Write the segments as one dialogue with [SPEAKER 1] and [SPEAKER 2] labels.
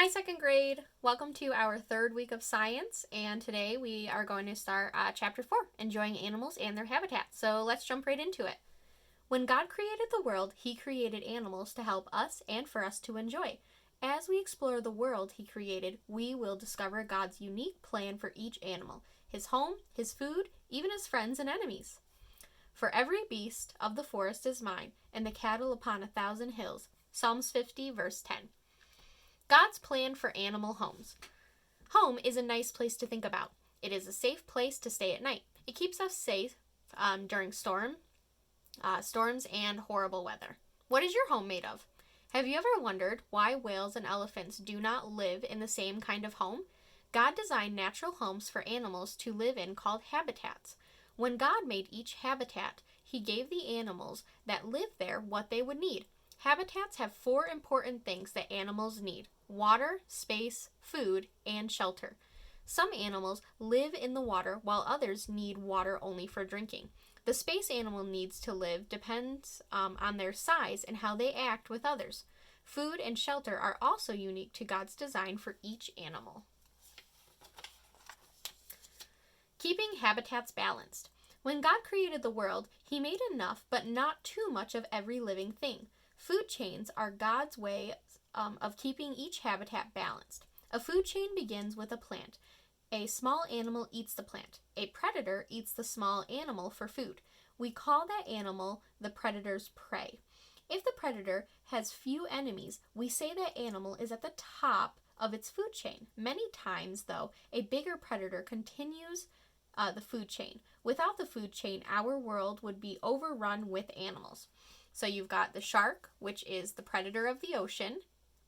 [SPEAKER 1] Hi, second grade. Welcome to our third week of science, and today we are going to start chapter 4, enjoying animals and their habitat. So let's jump right into it. When God created the world, He created animals to help us and for us to enjoy. As we explore the world He created, we will discover God's unique plan for each animal, His home, His food, even His friends and enemies. For every beast of the forest is mine, and the cattle upon 1,000 hills. Psalms 50, verse 10. God's plan for animal homes. Home is a nice place to think about. It is a safe place to stay at night. It keeps us safe during storms and horrible weather. What is your home made of? Have you ever wondered why whales and elephants do not live in the same kind of home? God designed natural homes for animals to live in called habitats. When God made each habitat, He gave the animals that live there what they would need. Habitats have 4 important things that animals need: water, space, food, and shelter. Some animals live in the water while others need water only for drinking. The space animal needs to live depends on their size and how they act with others. Food and shelter are also unique to God's design for each animal. Keeping habitats balanced. When God created the world, He made enough but not too much of every living thing. Food chains are God's way of keeping each habitat balanced. A food chain begins with a plant. A small animal eats the plant. A predator eats the small animal for food. We call that animal the predator's prey. If the predator has few enemies, we say that animal is at the top of its food chain. Many times, though, a bigger predator continues the food chain. Without the food chain, our world would be overrun with animals. So you've got the shark, which is the predator of the ocean.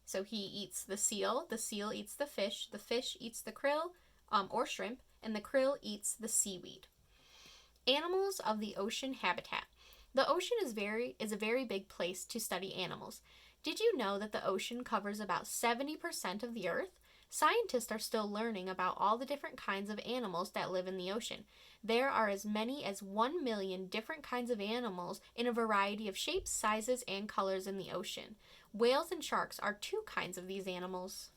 [SPEAKER 1] So he eats the seal eats the fish eats the krill or shrimp, and the krill eats the seaweed. Animals of the ocean habitat. The ocean is a very big place to study animals. Did you know that the ocean covers about 70% of the earth? Scientists are still learning about all the different kinds of animals that live in the ocean. There are as many as 1 million different kinds of animals in a variety of shapes, sizes, and colors in the ocean. Whales and sharks are 2 kinds of these animals.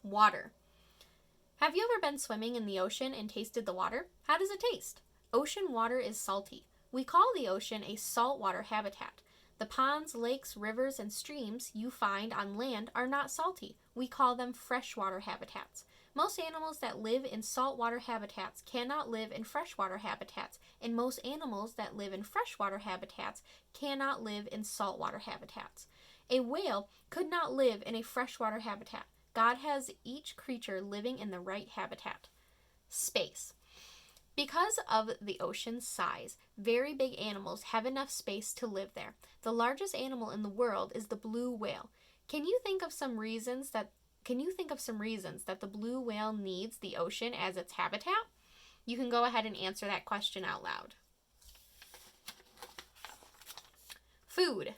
[SPEAKER 1] Water. Have you ever been swimming in the ocean and tasted the water? How does it taste? Ocean water is salty. We call the ocean a saltwater habitat. The ponds, lakes, rivers, and streams you find on land are not salty. We call them freshwater habitats. Most animals that live in saltwater habitats cannot live in freshwater habitats, and most animals that live in freshwater habitats cannot live in saltwater habitats. A whale could not live in a freshwater habitat. God has each creature living in the right habitat. Space. Because of the ocean's size, very big animals have enough space to live there. The largest animal in the world is the blue whale. Can you think of some reasons that the blue whale needs the ocean as its habitat? You can go ahead and answer that question out loud. Food.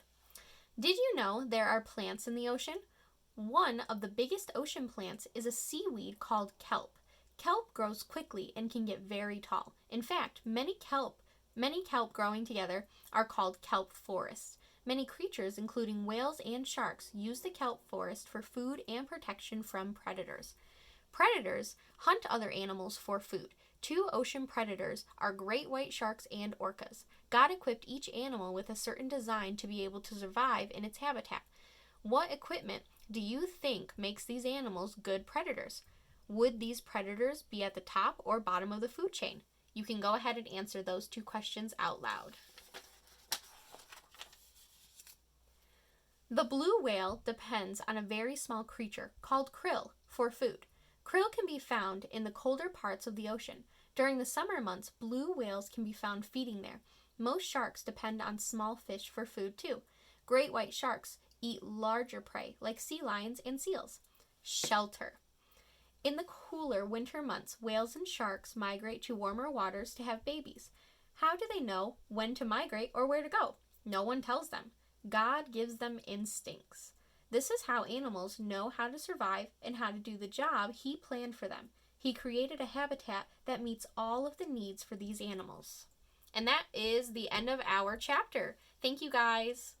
[SPEAKER 1] Did you know there are plants in the ocean? One of the biggest ocean plants is a seaweed called kelp. Kelp grows quickly and can get very tall. In fact, many kelp growing together are called kelp forests. Many creatures, including whales and sharks, use the kelp forest for food and protection from predators. Predators hunt other animals for food. 2 ocean predators are great white sharks and orcas. God equipped each animal with a certain design to be able to survive in its habitat. What equipment do you think makes these animals good predators? Would these predators be at the top or bottom of the food chain? You can go ahead and answer those 2 questions out loud. The blue whale depends on a very small creature called krill for food. Krill can be found in the colder parts of the ocean. During the summer months, blue whales can be found feeding there. Most sharks depend on small fish for food too. Great white sharks eat larger prey like sea lions and seals. Shelter. In the cooler winter months, whales and sharks migrate to warmer waters to have babies. How do they know when to migrate or where to go? No one tells them. God gives them instincts. This is how animals know how to survive and how to do the job He planned for them. He created a habitat that meets all of the needs for these animals. And that is the end of our chapter. Thank you, guys.